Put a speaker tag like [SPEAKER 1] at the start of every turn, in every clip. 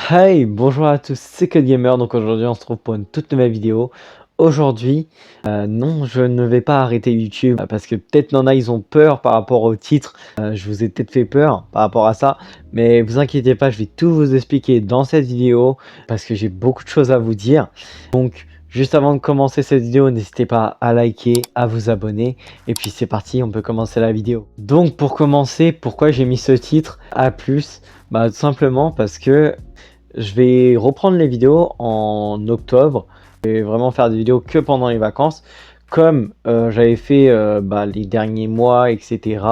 [SPEAKER 1] Hi, bonjour à tous, c'est CodeGamer. Donc aujourd'hui on se retrouve pour une toute nouvelle vidéo. Aujourd'hui, non, je ne vais pas arrêter YouTube parce que peut-être n'en a, ils ont peur par rapport au titre. Je vous ai peut-être fait peur par rapport à ça, mais vous inquiétez pas, je vais tout vous expliquer dans cette vidéo parce que j'ai beaucoup de choses à vous dire. Donc juste avant de commencer cette vidéo, n'hésitez pas à liker, à vous abonner et puis c'est parti, on peut commencer la vidéo. Donc pour commencer, pourquoi j'ai mis ce titre A+, bah tout simplement parce que je vais reprendre les vidéos en octobre et vraiment faire des vidéos que pendant les vacances comme j'avais fait les derniers mois, etc.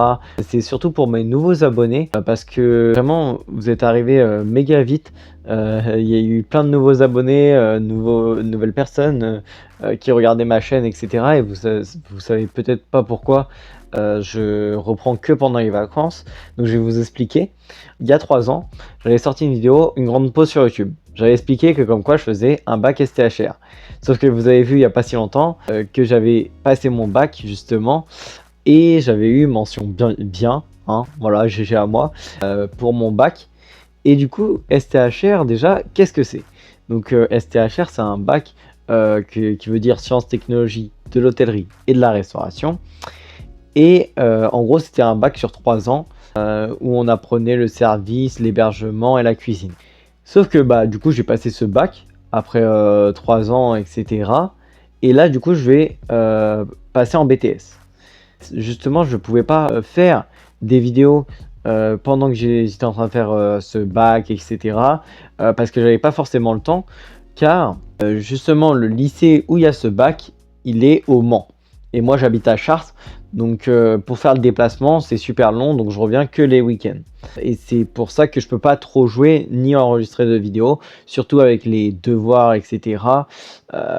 [SPEAKER 1] C'est surtout pour mes nouveaux abonnés parce que vraiment vous êtes arrivés méga vite. Il y a eu plein de nouveaux abonnés, nouvelles personnes qui regardaient ma chaîne, etc. Et vous savez peut-être pas pourquoi je reprends que pendant les vacances. Donc je vais vous expliquer. Il y a 3 ans, j'avais sorti une vidéo, une grande pause sur YouTube. J'avais expliqué que comme quoi je faisais un bac STHR. Sauf que vous avez vu il n'y a pas si longtemps que j'avais passé mon bac justement et j'avais eu mention bien, hein, voilà, GG à moi pour mon bac. Et du coup, STHR déjà, qu'est-ce que c'est? Donc STHR, c'est un bac qui veut dire sciences, technologies de l'hôtellerie et de la restauration. Et en gros, c'était un bac sur 3 ans où on apprenait le service, l'hébergement et la cuisine. Sauf que bah du coup j'ai passé ce bac après 3 ans, etc. Et là du coup je vais passer en BTS. Justement je pouvais pas faire des vidéos pendant que j'étais en train de faire ce bac, etc. Parce que j'avais pas forcément le temps, car justement le lycée où il y a ce bac, il est au Mans. Et moi j'habite à Chartres, donc pour faire le déplacement c'est super long, donc je reviens que les week-ends. Et c'est pour ça que je peux pas trop jouer ni enregistrer de vidéos, surtout avec les devoirs, etc.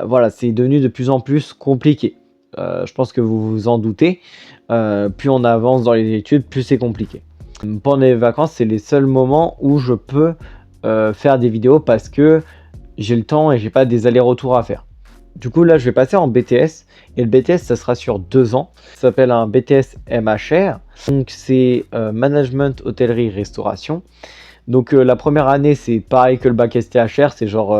[SPEAKER 1] Voilà, c'est devenu de plus en plus compliqué. Je pense que vous vous en doutez. Plus on avance dans les études, plus c'est compliqué. Pendant les vacances, c'est les seuls moments où je peux faire des vidéos parce que j'ai le temps et j'ai pas des allers-retours à faire. Du coup, là, je vais passer en BTS. Et le BTS, ça sera sur 2 ans. Ça s'appelle un BTS MHR. Donc, c'est Management, Hôtellerie, Restauration. Donc, la première année, c'est pareil que le bac STHR. C'est genre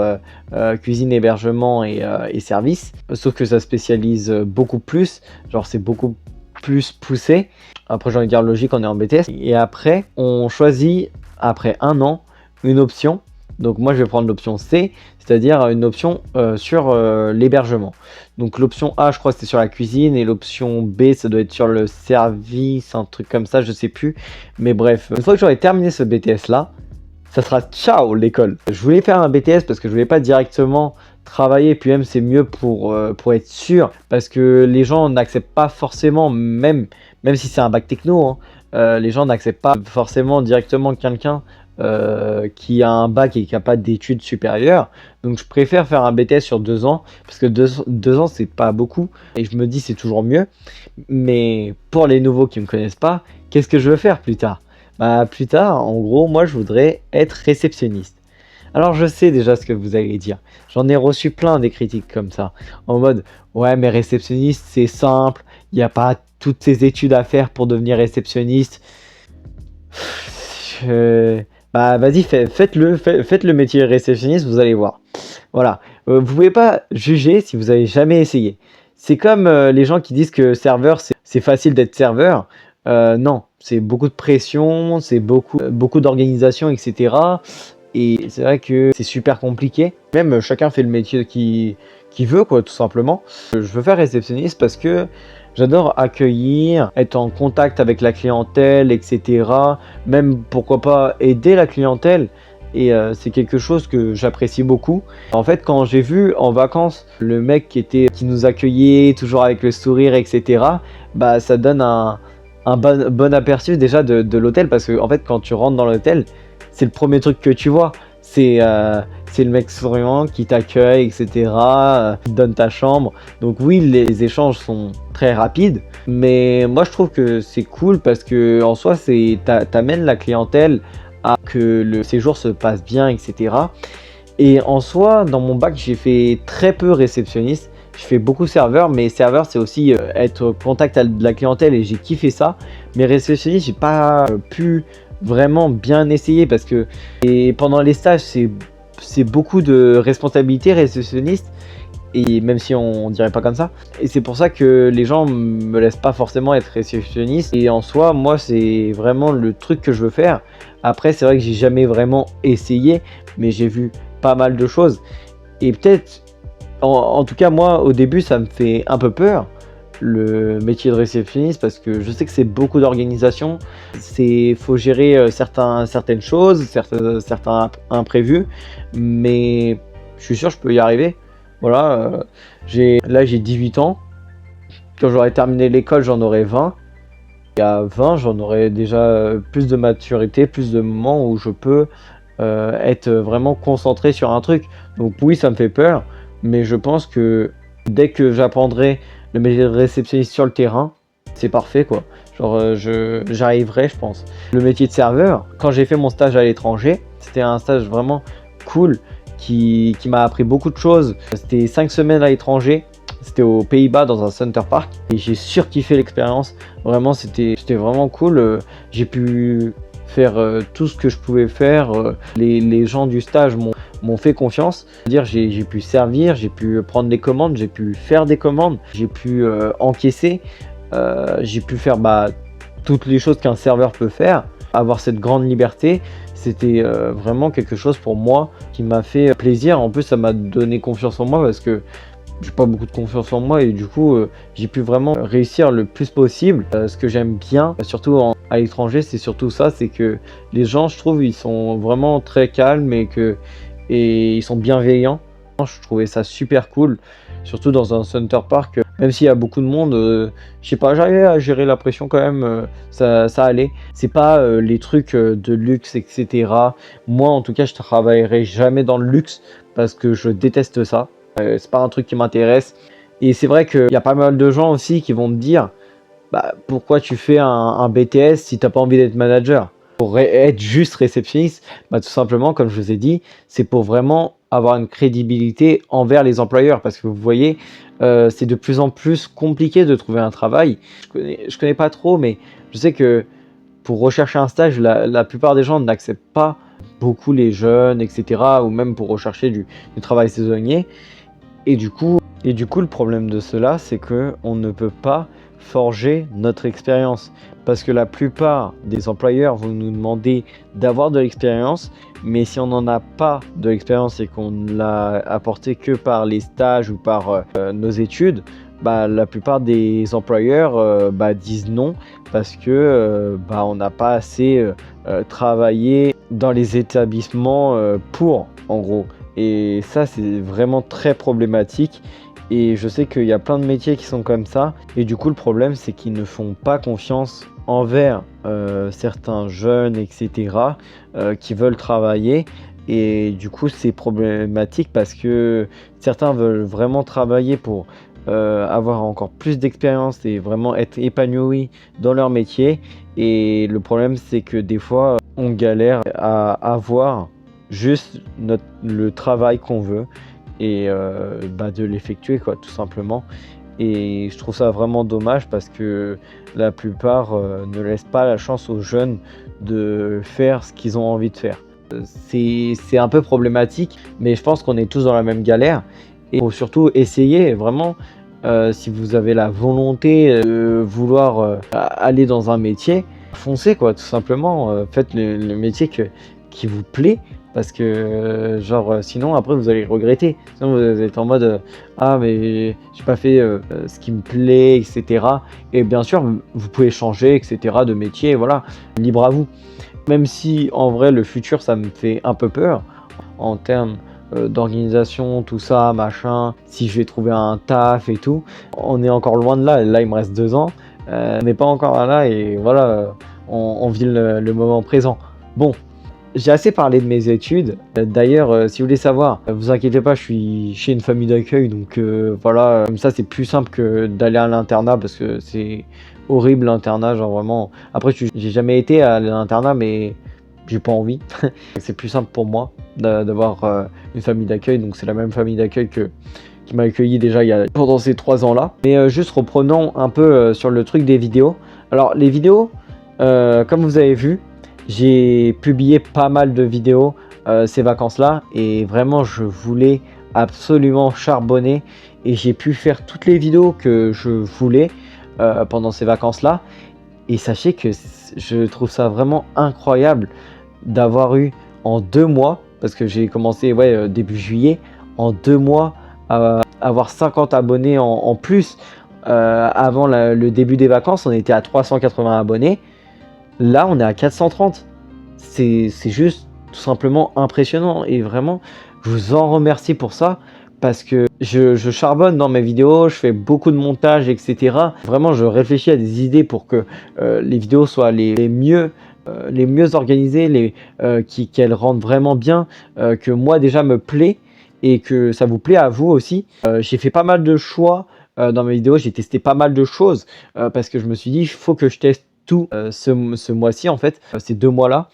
[SPEAKER 1] cuisine, hébergement et service. Sauf que ça spécialise beaucoup plus. Genre, c'est beaucoup plus poussé. Après, j'ai envie de dire logique, on est en BTS. Et après, on choisit, après 1 an, une option. Donc moi je vais prendre l'option C, c'est-à-dire une option sur l'hébergement. Donc l'option A je crois c'était sur la cuisine et l'option B ça doit être sur le service, un truc comme ça, je sais plus. Mais bref, une fois que j'aurai terminé ce BTS là, ça sera ciao l'école. Je voulais faire un BTS parce que je voulais pas directement travailler, puis même c'est mieux pour être sûr, parce que les gens n'acceptent pas forcément, même si c'est un bac techno, hein, les gens n'acceptent pas forcément directement quelqu'un qui a un bac et qui n'a pas d'études supérieures. Donc je préfère faire un BTS sur 2 ans parce que 2 ans c'est pas beaucoup et je me dis c'est toujours mieux. Mais pour les nouveaux qui me connaissent pas, qu'est-ce que je veux faire plus tard? Bah plus tard, en gros, moi je voudrais être réceptionniste. Alors je sais déjà ce que vous allez dire. J'en ai reçu plein des critiques comme ça, en mode ouais mais réceptionniste c'est simple, il n'y a pas toutes ces études à faire pour devenir réceptionniste. Bah vas-y, faites le métier de réceptionniste, vous allez voir. Voilà, vous pouvez pas juger si vous avez jamais essayé. C'est comme les gens qui disent que serveur, c'est facile d'être serveur. Non, c'est beaucoup de pression, c'est beaucoup d'organisation, etc. Et c'est vrai que c'est super compliqué. Même chacun fait le métier qui veut, quoi, tout simplement. Je veux faire réceptionniste parce que j'adore accueillir, être en contact avec la clientèle, etc. Même, pourquoi pas, aider la clientèle. Et c'est quelque chose que j'apprécie beaucoup. En fait, quand j'ai vu en vacances le mec qui nous accueillait, toujours avec le sourire, etc., bah ça donne un bon aperçu déjà de l'hôtel. Parce que en fait, quand tu rentres dans l'hôtel, c'est le premier truc que tu vois. C'est le mec souriant qui t'accueille, etc., qui te donne ta chambre. Donc oui, les échanges sont très rapides, mais moi je trouve que c'est cool parce que en soi, t'amènes la clientèle à que le séjour se passe bien, etc. Et en soi, dans mon bac, j'ai fait très peu réceptionniste. Je fais beaucoup serveur, mais serveur c'est aussi être au contact de la clientèle et j'ai kiffé ça. Mais réceptionniste, j'ai pas pu vraiment bien essayer parce que et pendant les stages, c'est beaucoup de responsabilités réceptionnistes et même si on dirait pas comme ça. Et c'est pour ça que les gens me laissent pas forcément être réceptionniste. Et en soi, moi, c'est vraiment le truc que je veux faire. Après, c'est vrai que j'ai jamais vraiment essayé, mais j'ai vu pas mal de choses. Et peut-être, en tout cas, moi, au début, ça me fait un peu peur, le métier de réceptionniste, parce que je sais que c'est beaucoup d'organisation. Faut gérer certaines choses, certains imprévus, mais je suis sûr que je peux y arriver. Voilà, là j'ai 18 ans. Quand j'aurai terminé l'école, j'en aurai 20. Et à 20, j'en aurai déjà plus de maturité, plus de moments où je peux être vraiment concentré sur un truc. Donc oui, ça me fait peur, mais je pense que dès que j'apprendrai le métier de réceptionniste sur le terrain, c'est parfait quoi. Genre j'arriverai, je pense. Le métier de serveur, quand j'ai fait mon stage à l'étranger, c'était un stage vraiment cool qui m'a appris beaucoup de choses. C'était 5 semaines à l'étranger. C'était aux Pays-Bas dans un Center Park et j'ai surkiffé l'expérience. Vraiment, c'était vraiment cool. J'ai pu faire tout ce que je pouvais faire. Les gens du stage m'ont fait confiance. C'est-à-dire, j'ai pu servir, j'ai pu prendre des commandes, j'ai pu faire des commandes, j'ai pu encaisser, j'ai pu faire toutes les choses qu'un serveur peut faire. Avoir cette grande liberté, c'était vraiment quelque chose pour moi qui m'a fait plaisir. En plus, ça m'a donné confiance en moi parce que j'ai pas beaucoup de confiance en moi et du coup j'ai pu vraiment réussir le plus possible. Ce que j'aime bien, surtout à l'étranger, c'est surtout ça, c'est que les gens, je trouve, ils sont vraiment très calmes et ils sont bienveillants. Je trouvais ça super cool, surtout dans un Center Park. Même s'il y a beaucoup de monde, je sais pas, j'arrivais à gérer la pression quand même, ça allait. C'est pas les trucs de luxe, etc. Moi, en tout cas, je travaillerai jamais dans le luxe parce que je déteste ça. C'est pas un truc qui m'intéresse. Et c'est vrai qu'il y a pas mal de gens aussi qui vont te dire pourquoi tu fais un BTS si t'as pas envie d'être manager? Pour être juste réceptionniste, tout simplement, comme je vous ai dit, c'est pour vraiment avoir une crédibilité envers les employeurs. Parce que vous voyez, c'est de plus en plus compliqué de trouver un travail. Je connais pas trop, mais je sais que pour rechercher un stage, la plupart des gens n'acceptent pas beaucoup les jeunes, etc. Ou même pour rechercher du travail saisonnier. Et du coup, le problème de cela, c'est que on ne peut pas forger notre expérience. Parce que la plupart des employeurs vont nous demander d'avoir de l'expérience, mais si on n'en a pas de l'expérience et qu'on ne l'a apporté que par les stages ou par nos études, la plupart des employeurs disent non parce que on n'a pas assez travaillé dans les établissements pour, en gros. Et ça, c'est vraiment très problématique. Et je sais qu'il y a plein de métiers qui sont comme ça. Et du coup, le problème, c'est qu'ils ne font pas confiance envers certains jeunes, etc., qui veulent travailler. Et du coup, c'est problématique parce que certains veulent vraiment travailler pour avoir encore plus d'expérience et vraiment être épanouis dans leur métier. Et le problème, c'est que des fois, on galère à avoir juste le travail qu'on veut et de l'effectuer quoi, tout simplement. Et je trouve ça vraiment dommage parce que la plupart ne laissent pas la chance aux jeunes de faire ce qu'ils ont envie de faire. C'est un peu problématique, mais je pense qu'on est tous dans la même galère. Et il faut surtout essayer vraiment, si vous avez la volonté de vouloir aller dans un métier, foncez quoi, tout simplement. Faites le métier qui vous plaît. Parce que sinon après vous allez regretter. Sinon vous êtes en mode ah mais j'ai pas fait ce qui me plaît, etc. Et bien sûr vous pouvez changer, etc. de métier, voilà, libre à vous. Même si en vrai le futur ça me fait un peu peur en termes d'organisation, tout ça, machin, si je vais trouver un taf et tout. On est encore loin de là, là il me reste 2 ans. On n'est pas encore là et voilà, on vit le moment présent. Bon. J'ai assez parlé de mes études. D'ailleurs, si vous voulez savoir, vous inquiétez pas, je suis chez une famille d'accueil, donc voilà, comme ça c'est plus simple que d'aller à l'internat parce que c'est horrible l'internat, genre vraiment. Après, j'ai jamais été à l'internat, mais j'ai pas envie. C'est plus simple pour moi d'avoir une famille d'accueil, donc c'est la même famille d'accueil qui m'a accueilli déjà pendant ces 3 ans-là. Mais juste reprenons un peu sur le truc des vidéos. Alors les vidéos, comme vous avez vu, J'ai publié pas mal de vidéos ces vacances-là et vraiment je voulais absolument charbonner et j'ai pu faire toutes les vidéos que je voulais pendant ces vacances-là. Et sachez que je trouve ça vraiment incroyable d'avoir eu en 2 mois, parce que j'ai commencé début juillet, en 2 mois avoir 50 abonnés en plus. Avant le début des vacances, on était à 380 abonnés. Là, on est à 430. C'est juste tout simplement impressionnant. Et vraiment, je vous en remercie pour ça. Parce que je charbonne dans mes vidéos, je fais beaucoup de montage, etc. Vraiment, je réfléchis à des idées pour que les vidéos soient les mieux organisées, qu'elles rendent vraiment bien, que moi déjà me plaît et que ça vous plaît à vous aussi. J'ai fait pas mal de choix dans mes vidéos, j'ai testé pas mal de choses parce que je me suis dit, il faut que je teste tout ce mois-ci, en fait, ces 2 mois-là,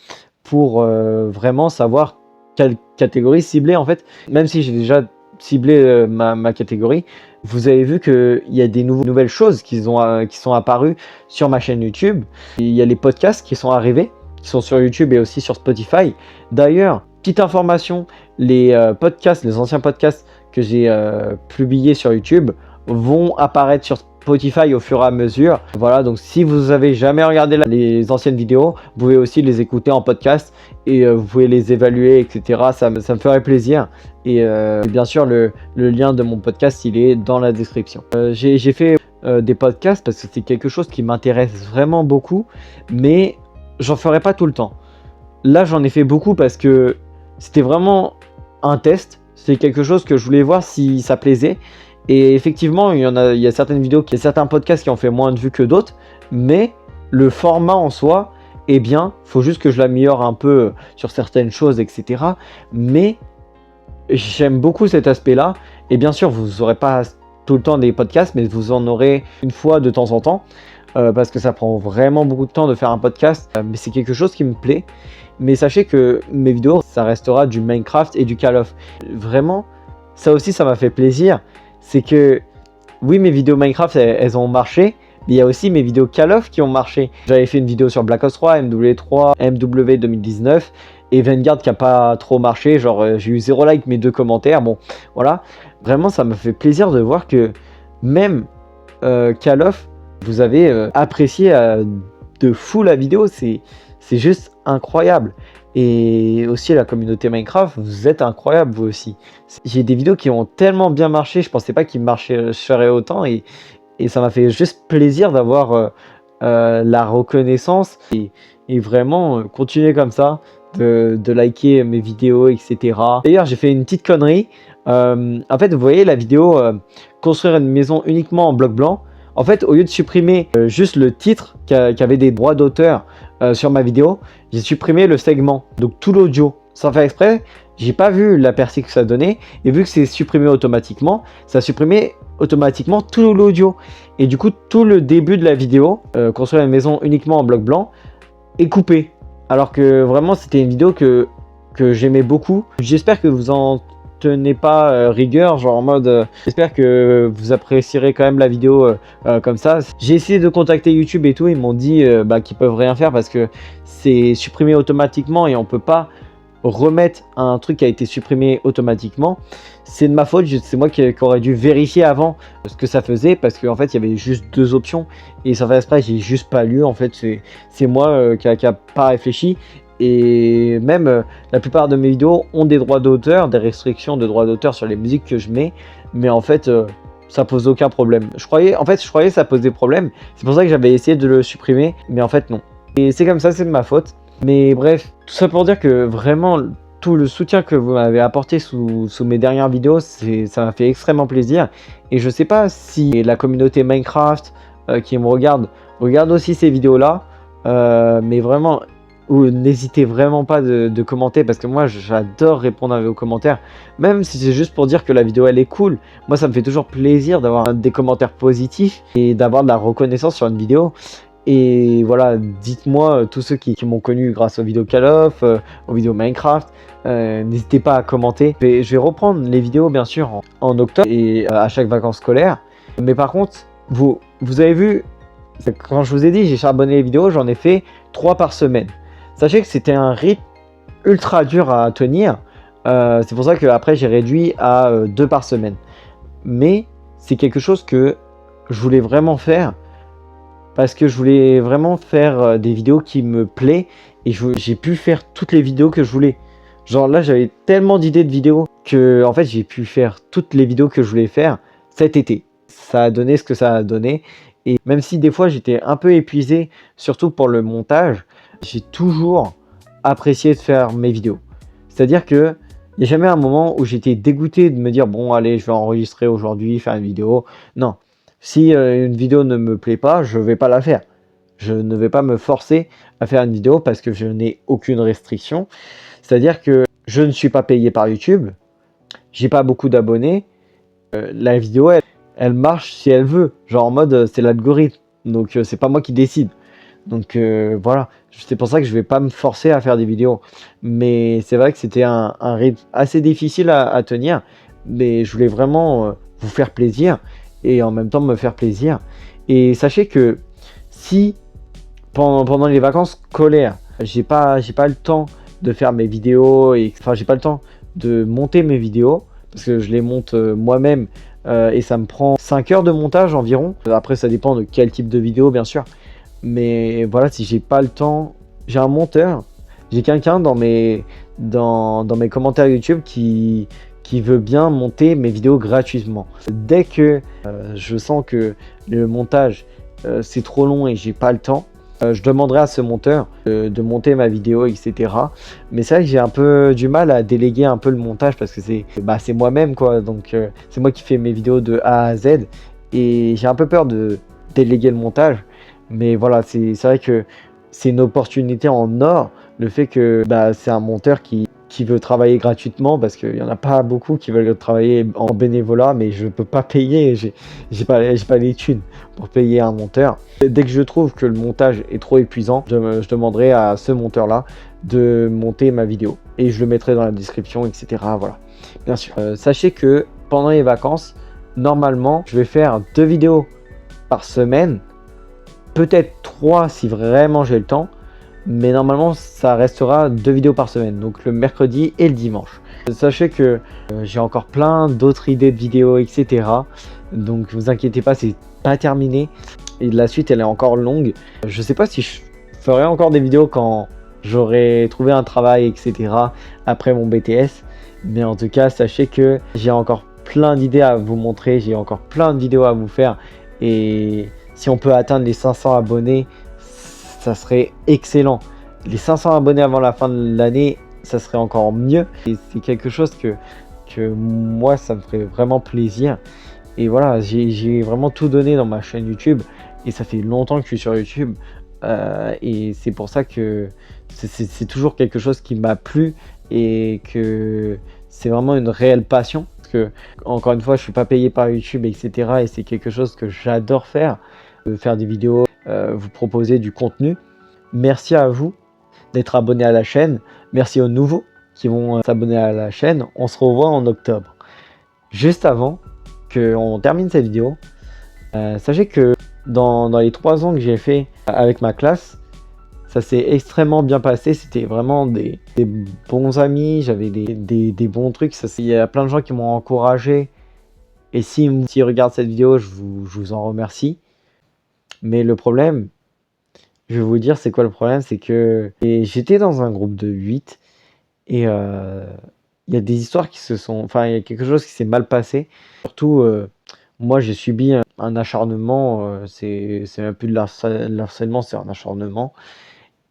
[SPEAKER 1] pour vraiment savoir quelle catégorie cibler, en fait. Même si j'ai déjà ciblé ma catégorie, vous avez vu qu'il y a des nouvelles choses qui sont apparues sur ma chaîne YouTube. Il y a les podcasts qui sont arrivés, qui sont sur YouTube et aussi sur Spotify. D'ailleurs, petite information, les anciens podcasts que j'ai publiés sur YouTube vont apparaître sur Spotify au fur et à mesure. Voilà, donc si vous avez jamais regardé les anciennes vidéos, vous pouvez aussi les écouter en podcast et vous pouvez les évaluer, etc. Ça me ferait plaisir. Et bien sûr, le lien de mon podcast, il est dans la description. J'ai fait des podcasts parce que c'est quelque chose qui m'intéresse vraiment beaucoup, mais j'en ferai pas tout le temps. Là, j'en ai fait beaucoup parce que c'était vraiment un test. C'est quelque chose que je voulais voir si ça plaisait. Et effectivement, il y a certaines vidéos, il y a certains podcasts qui ont fait moins de vues que d'autres, mais le format en soi est bien. Il faut juste que je l'améliore un peu sur certaines choses, etc. Mais j'aime beaucoup cet aspect-là. Et bien sûr, vous n'aurez pas tout le temps des podcasts, mais vous en aurez une fois de temps en temps. Parce que ça prend vraiment beaucoup de temps de faire un podcast. Mais c'est quelque chose qui me plaît. Mais sachez que mes vidéos, ça restera du Minecraft et du Call of. Vraiment, ça aussi, ça m'a fait plaisir. C'est que, oui, mes vidéos Minecraft, elles ont marché, mais il y a aussi mes vidéos Call of qui ont marché. J'avais fait une vidéo sur Black Ops 3, MW3, MW 2019, et Vanguard qui n'a pas trop marché, genre j'ai eu 0 like, mais 2 commentaires, bon, voilà. Vraiment, ça me fait plaisir de voir que même Call of, vous avez apprécié de fou la vidéo, c'est juste incroyable. Et aussi la communauté Minecraft, vous êtes incroyable vous aussi. J'ai des vidéos qui ont tellement bien marché, je pensais pas qu'ils marcheraient autant et ça m'a fait juste plaisir d'avoir la reconnaissance et vraiment continuer comme ça, de liker mes vidéos, etc. D'ailleurs, j'ai fait une petite connerie. En fait, vous voyez la vidéo construire une maison uniquement en bloc blanc. En fait, au lieu de supprimer juste le titre qui avait des droits d'auteur sur ma vidéo, j'ai supprimé le segment, donc tout l'audio. Sans faire exprès, j'ai pas vu la percée que ça donnait, et vu que c'est supprimé automatiquement, ça a supprimé automatiquement tout l'audio. Et du coup, tout le début de la vidéo, construire une maison uniquement en bloc blanc, est coupé. Alors que vraiment, c'était une vidéo que j'aimais beaucoup. J'espère que vous en tenez pas rigueur, genre en mode j'espère que vous apprécierez quand même la vidéo comme ça. J'ai essayé de contacter YouTube et tout, ils m'ont dit qu'ils peuvent rien faire parce que c'est supprimé automatiquement et on peut pas remettre un truc qui a été supprimé automatiquement. C'est de ma faute, c'est moi qui aurais dû vérifier avant ce que ça faisait parce qu'en fait il y avait juste 2 options et ça fait exprès, j'ai juste pas lu. En fait c'est moi qui a pas réfléchi. Et même la plupart de mes vidéos ont des droits d'auteur, des restrictions de droits d'auteur sur les musiques que je mets, mais en fait ça pose aucun problème. Je croyais que ça pose des problèmes, c'est pour ça que j'avais essayé de le supprimer, mais en fait non. Et c'est comme ça, c'est de ma faute. Mais bref, tout ça pour dire que vraiment tout le soutien que vous m'avez apporté sous mes dernières vidéos, ça m'a fait extrêmement plaisir. Et je sais pas si la communauté Minecraft qui me regarde aussi ces vidéos-là, mais vraiment, n'hésitez vraiment pas de commenter parce que moi j'adore répondre à vos commentaires, même si c'est juste pour dire que la vidéo elle est cool. Moi ça me fait toujours plaisir d'avoir des commentaires positifs et d'avoir de la reconnaissance sur une vidéo. Et voilà, dites-moi tous ceux qui m'ont connu grâce aux vidéos Call of, aux vidéos Minecraft, n'hésitez pas à commenter. Je vais reprendre les vidéos bien sûr en octobre et à chaque vacances scolaires. Mais par contre, vous avez vu, quand je vous ai dit j'ai charbonné les vidéos, j'en ai fait 3 par semaine. Sachez que c'était un rythme ultra dur à tenir. C'est pour ça qu'après j'ai réduit à 2 par semaine. Mais c'est quelque chose que je voulais vraiment faire parce que je voulais vraiment faire des vidéos qui me plaisent et j'ai pu faire toutes les vidéos que je voulais. Genre là, j'avais tellement d'idées de vidéos que en fait, j'ai pu faire toutes les vidéos que je voulais faire cet été. Ça a donné ce que ça a donné et même si des fois j'étais un peu épuisé, surtout pour le montage, j'ai toujours apprécié de faire mes vidéos. C'est-à-dire que il n'y a jamais un moment où j'étais dégoûté de me dire bon allez je vais enregistrer aujourd'hui, faire une vidéo. Non, si une vidéo ne me plaît pas, je vais pas la faire. Je ne vais pas me forcer à faire une vidéo parce que je n'ai aucune restriction. C'est-à-dire que je ne suis pas payé par YouTube, j'ai pas beaucoup d'abonnés. La vidéo, elle marche si elle veut. Genre en mode, c'est l'algorithme. Donc c'est pas moi qui décide. Donc voilà, c'est pour ça que je vais pas me forcer à faire des vidéos. Mais c'est vrai que c'était un rythme assez difficile à tenir. Mais je voulais vraiment vous faire plaisir et en même temps me faire plaisir. Et sachez que si pendant les vacances scolaires, j'ai pas le temps de faire mes vidéos et enfin j'ai pas le temps de monter mes vidéos parce que je les monte moi-même et ça me prend 5 heures de montage environ. Après ça dépend de quel type de vidéo bien sûr. Mais voilà, si j'ai pas le temps, j'ai un monteur, j'ai quelqu'un dans mes commentaires YouTube qui veut bien monter mes vidéos gratuitement. Dès que je sens que le montage c'est trop long et j'ai pas le temps, je demanderai à ce monteur de monter ma vidéo, etc. Mais c'est vrai que j'ai un peu du mal à déléguer un peu le montage parce que c'est moi-même quoi. Donc c'est moi qui fais mes vidéos de A à Z et j'ai un peu peur de déléguer le montage. Mais voilà, c'est vrai que c'est une opportunité en or, le fait que c'est un monteur qui veut travailler gratuitement, parce qu'il n'y en a pas beaucoup qui veulent travailler en bénévolat, mais je ne peux pas payer, j'ai pas les thunes pour payer un monteur. Dès que je trouve que le montage est trop épuisant, je demanderai à ce monteur-là de monter ma vidéo. Et je le mettrai dans la description, etc. Voilà, bien sûr. Sachez que pendant les vacances, normalement, je vais faire 2 vidéos par semaine, peut-être 3 si vraiment j'ai le temps, mais normalement ça restera 2 vidéos par semaine, donc le mercredi et le dimanche. Sachez que j'ai encore plein d'autres idées de vidéos, etc. Donc vous inquiétez pas, c'est pas terminé et la suite elle est encore longue. Je sais pas si je ferai encore des vidéos quand j'aurai trouvé un travail, etc. après mon BTS, mais en tout cas sachez que j'ai encore plein d'idées à vous montrer, j'ai encore plein de vidéos à vous faire et si on peut atteindre les 500 abonnés, ça serait excellent. Les 500 abonnés avant la fin de l'année, ça serait encore mieux. Et c'est quelque chose que moi, ça me ferait vraiment plaisir. Et voilà, j'ai vraiment tout donné dans ma chaîne YouTube. Et ça fait longtemps que je suis sur YouTube. Et c'est pour ça que c'est toujours quelque chose qui m'a plu. Et que c'est vraiment une réelle passion. Parce que, encore une fois, je ne suis pas payé par YouTube, etc. Et c'est quelque chose que j'adore faire. Faire des vidéos, vous proposer du contenu. Merci à vous d'être abonné à la chaîne. Merci aux nouveaux qui vont s'abonner à la chaîne. On se revoit en octobre. Juste avant qu'on termine cette vidéo, sachez que dans les 3 ans que j'ai fait avec ma classe, ça s'est extrêmement bien passé. C'était vraiment des bons amis. J'avais des bons trucs. Il y a plein de gens qui m'ont encouragé. Et s'ils regardent cette vidéo, je vous en remercie. Mais le problème, je vais vous dire c'est quoi le problème, c'est que j'étais dans un groupe de 8 et il y a des histoires qui se sont... Enfin, il y a quelque chose qui s'est mal passé. Surtout, moi j'ai subi un acharnement, c'est même plus de l'harcèlement, c'est un acharnement.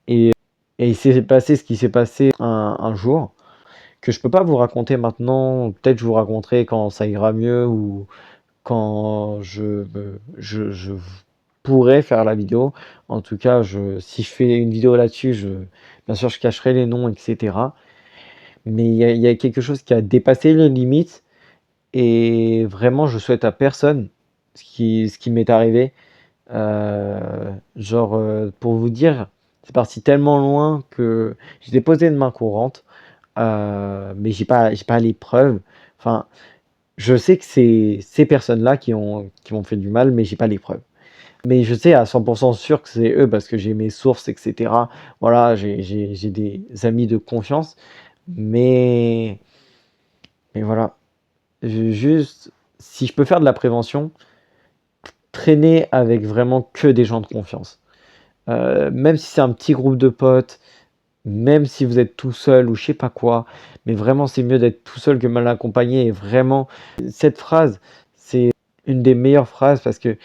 [SPEAKER 1] Et il s'est passé ce qui s'est passé un jour, que je peux pas vous raconter maintenant, peut-être je vous raconterai quand ça ira mieux ou quand je pourrais faire la vidéo. En tout cas, si je fais une vidéo là-dessus, bien sûr, je cacherai les noms, etc. Mais il y a quelque chose qui a dépassé les limites et vraiment, je souhaite à personne ce qui m'est arrivé. Pour vous dire, c'est parti tellement loin que j'ai déposé une main courante, mais j'ai pas les preuves. Enfin, je sais que c'est ces personnes-là qui m'ont fait du mal, mais j'ai pas les preuves. Mais je sais à 100% sûr que c'est eux parce que j'ai mes sources, etc. Voilà, j'ai des amis de confiance. Mais, mais voilà, juste, si je peux faire de la prévention, traîner avec vraiment que des gens de confiance. Même si c'est un petit groupe de potes, même si vous êtes tout seul ou je sais pas quoi, mais vraiment c'est mieux d'être tout seul que mal accompagné. Et vraiment, cette phrase, c'est une des meilleures phrases parce que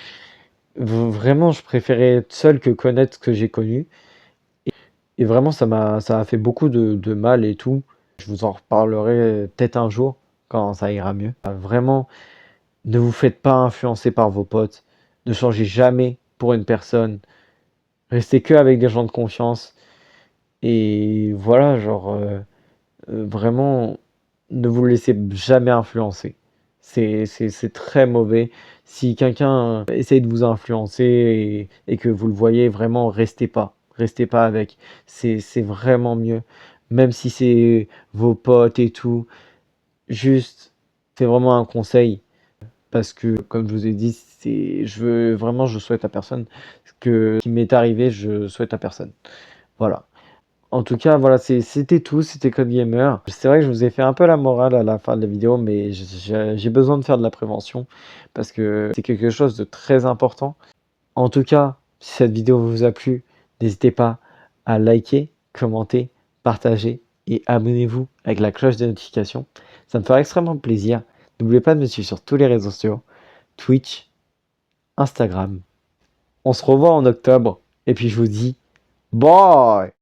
[SPEAKER 1] vraiment je préférais être seul que connaître ce que j'ai connu. Et vraiment ça a fait beaucoup de mal et tout. Je vous en reparlerai peut-être un jour quand ça ira mieux. Vraiment, ne vous faites pas influencer par vos potes. Ne changez jamais pour une personne. Restez que avec des gens de confiance. Et voilà, genre, vraiment, ne vous laissez jamais influencer. C'est très mauvais. Si quelqu'un essaye de vous influencer et que vous le voyez, vraiment, restez pas. Restez pas avec. C'est vraiment mieux. Même si c'est vos potes et tout. Juste, c'est vraiment un conseil. Parce que, comme je vous ai dit, je souhaite à personne ce qui m'est arrivé, je souhaite à personne. Voilà. En tout cas, voilà, c'était tout, c'était Code Gamer. C'est vrai que je vous ai fait un peu la morale à la fin de la vidéo, mais j'ai besoin de faire de la prévention parce que c'est quelque chose de très important. En tout cas, si cette vidéo vous a plu, n'hésitez pas à liker, commenter, partager et abonnez-vous avec la cloche de notification. Ça me fera extrêmement plaisir. N'oubliez pas de me suivre sur tous les réseaux sociaux, Twitch, Instagram. On se revoit en octobre et puis je vous dis bye!